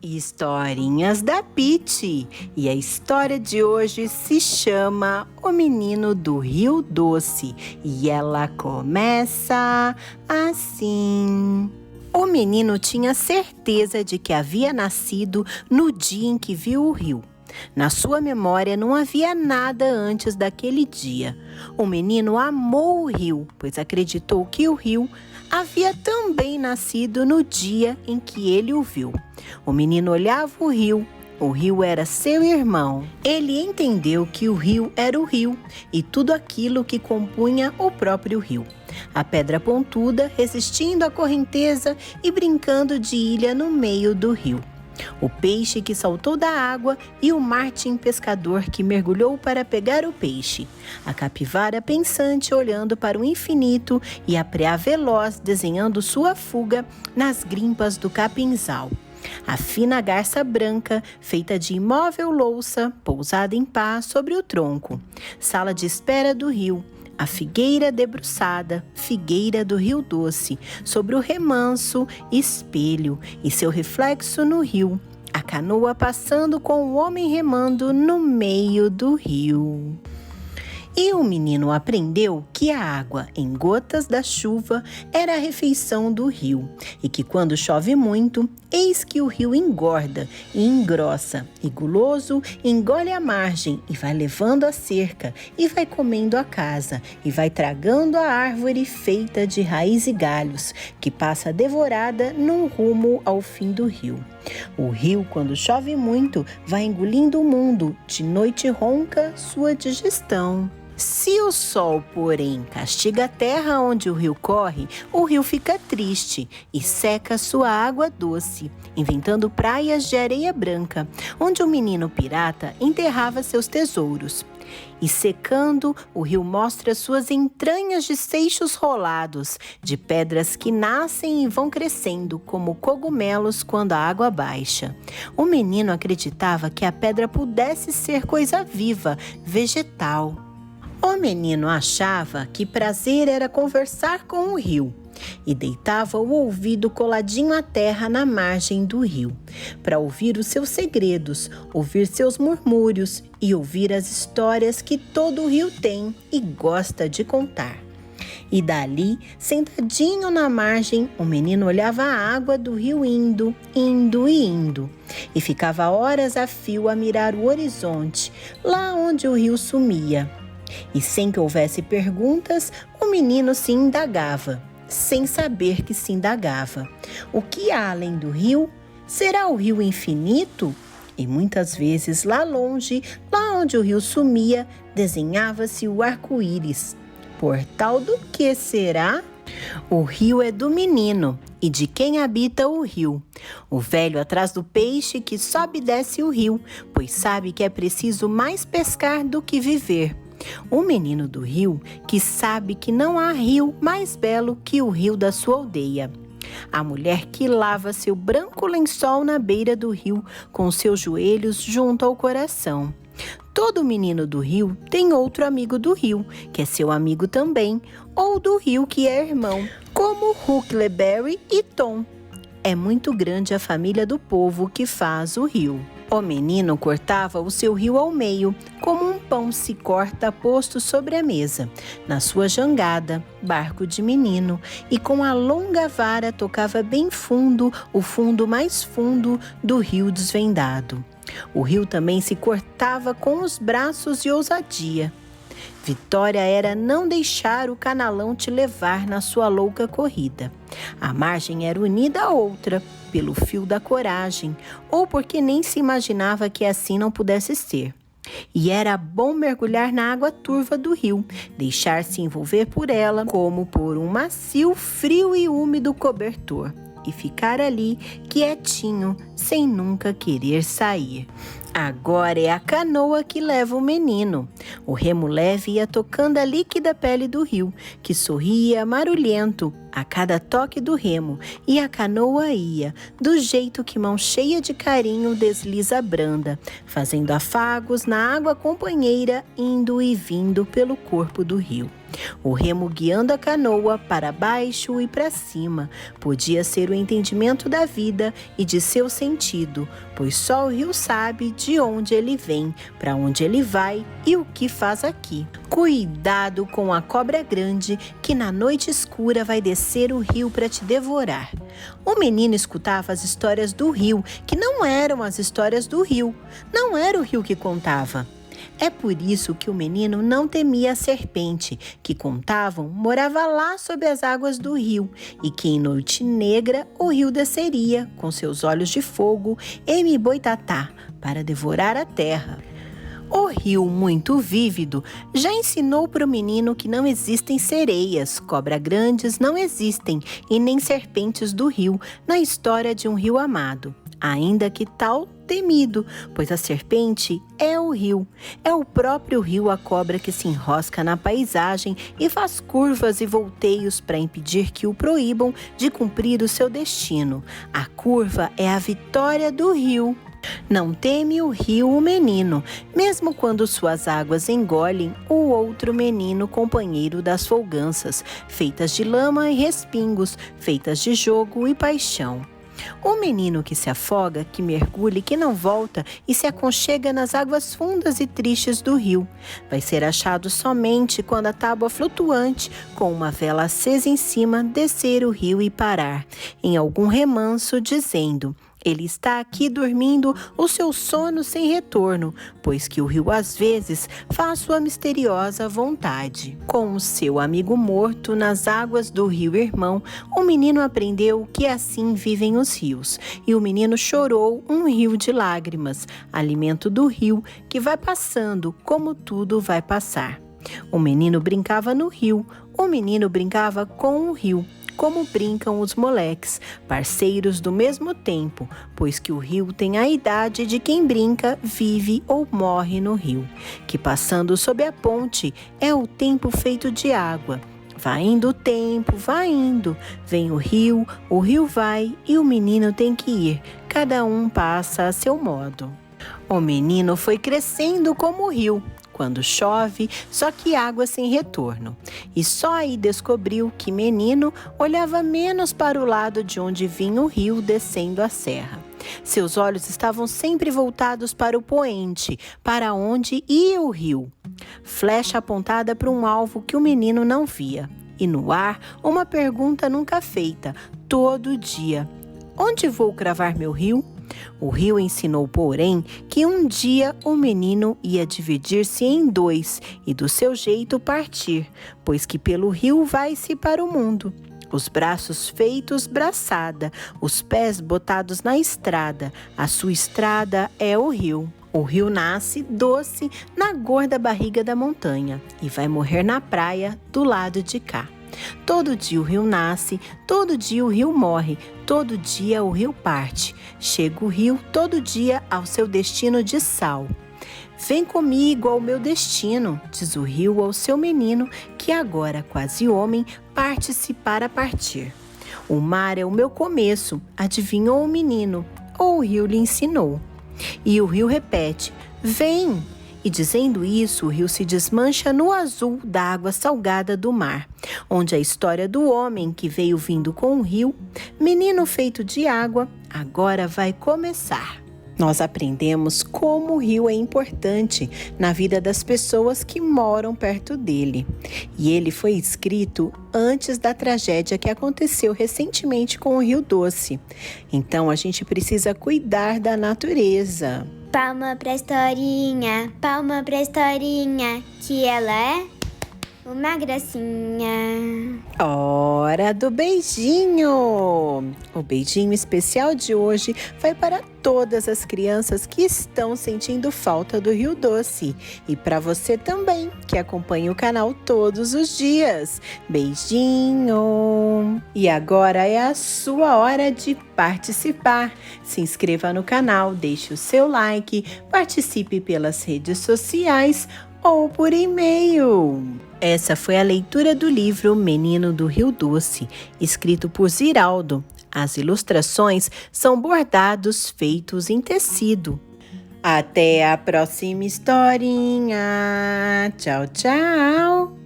Historinhas da Pitty. E a história de hoje se chama O Menino do Rio Doce. E ela começa assim. O menino tinha certeza de que havia nascido no dia em que viu o rio. Na sua memória não havia nada antes daquele dia. O menino amou o rio, pois acreditou que o rio havia também nascido no dia em que ele o viu. O menino olhava o rio era seu irmão. Ele entendeu que o rio era o rio e tudo aquilo que compunha o próprio rio. A pedra pontuda resistindo à correnteza e brincando de ilha no meio do rio. O peixe que saltou da água e o Martim pescador que mergulhou para pegar o peixe. A capivara pensante olhando para o infinito e a preá veloz desenhando sua fuga nas grimpas do capinzal. A fina garça branca, feita de imóvel louça, pousada em paz sobre o tronco. Sala de espera do rio. A figueira debruçada, figueira do Rio Doce, sobre o remanso, espelho e seu reflexo no rio. A canoa passando com o homem remando no meio do rio. E o menino aprendeu que a água em gotas da chuva era a refeição do rio, e que quando chove muito, eis que o rio engorda e engrossa, e guloso engole a margem e vai levando a cerca, e vai comendo a casa, e vai tragando a árvore feita de raiz e galhos, que passa devorada num rumo ao fim do rio. O rio, quando chove muito, vai engolindo o mundo, de noite ronca sua digestão. Se o sol, porém, castiga a terra onde o rio corre, o rio fica triste e seca sua água doce, inventando praias de areia branca, onde o menino pirata enterrava seus tesouros. E secando, o rio mostra suas entranhas de seixos rolados, de pedras que nascem e vão crescendo como cogumelos quando a água baixa. O menino acreditava que a pedra pudesse ser coisa viva, vegetal. O menino achava que prazer era conversar com o rio e deitava o ouvido coladinho à terra na margem do rio, para ouvir os seus segredos, ouvir seus murmúrios e ouvir as histórias que todo o rio tem e gosta de contar. E dali, sentadinho na margem, o menino olhava a água do rio indo e ficava horas a fio a mirar o horizonte, lá onde o rio sumia. E sem que houvesse perguntas, o menino se indagava, sem saber que se indagava. O que há além do rio? Será o rio infinito? E muitas vezes, lá longe, lá onde o rio sumia, desenhava-se o arco-íris. Portal do que será? O rio é do menino e de quem habita o rio. O velho atrás do peixe que sobe e desce o rio, pois sabe que é preciso mais pescar do que viver. O menino do rio, que sabe que não há rio mais belo que o rio da sua aldeia. A mulher que lava seu branco lençol na beira do rio, com seus joelhos junto ao coração. Todo menino do rio tem outro amigo do rio, que é seu amigo também, ou do rio que é irmão, como Huckleberry e Tom. É muito grande a família do povo que faz o rio. O menino cortava o seu rio ao meio, como um pão se corta posto sobre a mesa, na sua jangada, barco de menino, e com a longa vara tocava bem fundo, o fundo mais fundo do rio desvendado. O rio também se cortava com os braços de ousadia. Vitória era não deixar o canalão te levar na sua louca corrida. A margem era unida à outra, pelo fio da coragem, ou porque nem se imaginava que assim não pudesse ser. E era bom mergulhar na água turva do rio, deixar-se envolver por ela como por um macio, frio e úmido cobertor, e ficar ali, quietinho, sem nunca querer sair. Agora é a canoa que leva o menino. O remo leve ia tocando a líquida pele do rio, que sorria marulhento, a cada toque do remo, e a canoa ia, do jeito que mão cheia de carinho desliza branda, fazendo afagos na água companheira, indo e vindo pelo corpo do rio. O remo guiando a canoa para baixo e para cima podia ser o entendimento da vida e de seu sentido, pois só o rio sabe de onde ele vem, para onde ele vai e o que faz aqui. Cuidado com a cobra grande que na noite escura vai descer o rio para te devorar. O menino escutava as histórias do rio, que não eram as histórias do rio, não era o rio que contava. É por isso que o menino não temia a serpente, que contavam morava lá sob as águas do rio, e que em noite negra o rio desceria, com seus olhos de fogo, em Boitatá, para devorar a terra. O rio, muito vívido, já ensinou para o menino que não existem sereias, cobras grandes não existem, e nem serpentes do rio, na história de um rio amado. Ainda que tal temido, pois a serpente é o rio. É o próprio rio a cobra que se enrosca na paisagem e faz curvas e volteios para impedir que o proíbam de cumprir o seu destino. A curva é a vitória do rio. Não teme o rio o menino, mesmo quando suas águas engolem o outro menino companheiro das folganças, feitas de lama e respingos, feitas de jogo e paixão. O menino que se afoga, que mergulha e que não volta e se aconchega nas águas fundas e tristes do rio, vai ser achado somente quando a tábua flutuante, com uma vela acesa em cima, descer o rio e parar em algum remanso, dizendo: ele está aqui dormindo o seu sono sem retorno, pois que o rio às vezes faz sua misteriosa vontade. Com o seu amigo morto nas águas do rio irmão, o menino aprendeu que assim vivem os rios. E o menino chorou um rio de lágrimas, alimento do rio que vai passando como tudo vai passar. O menino brincava no rio, o menino brincava com o rio. Como brincam os moleques, parceiros do mesmo tempo, pois que o rio tem a idade de quem brinca, vive ou morre no rio, que passando sob a ponte é o tempo feito de água. Vai indo o tempo, vai indo, vem o rio vai e o menino tem que ir, cada um passa a seu modo. O menino foi crescendo como o rio, quando chove, só que água sem retorno. E só aí descobriu que menino olhava menos para o lado de onde vinha o rio descendo a serra. Seus olhos estavam sempre voltados para o poente, para onde ia o rio. Flecha apontada para um alvo que o menino não via. E no ar, uma pergunta nunca feita, todo dia: onde vou cravar meu rio? O rio ensinou, porém, que um dia o menino ia dividir-se em dois e do seu jeito partir, pois que pelo rio vai-se para o mundo. Os braços feitos braçada, os pés botados na estrada, a sua estrada é o rio. O rio nasce doce na gorda barriga da montanha e vai morrer na praia do lado de cá. Todo dia o rio nasce, todo dia o rio morre, todo dia o rio parte. Chega o rio todo dia ao seu destino de sal. Vem comigo ao meu destino, diz o rio ao seu menino, que agora, quase homem, parte-se para partir. O mar é o meu começo, adivinhou o menino, ou o rio lhe ensinou. E o rio repete: vem! E dizendo isso, o rio se desmancha no azul da água salgada do mar, onde a história do homem que veio vindo com o rio, menino feito de água, agora vai começar. Nós aprendemos como o rio é importante na vida das pessoas que moram perto dele. E ele foi escrito antes da tragédia que aconteceu recentemente com o Rio Doce. Então a gente precisa cuidar da natureza. Palma pra historinha, que ela é uma gracinha. Hora do beijinho! O beijinho especial de hoje vai para todas as crianças que estão sentindo falta do Rio Doce e para você também, que acompanha o canal todos os dias. Beijinho! E agora é a sua hora de participar. Se inscreva no canal, deixe o seu like, participe pelas redes sociais ou por e-mail. Essa foi a leitura do livro Menino do Rio Doce, escrito por Ziraldo. As ilustrações são bordados feitos em tecido. Até a próxima historinha. Tchau, tchau!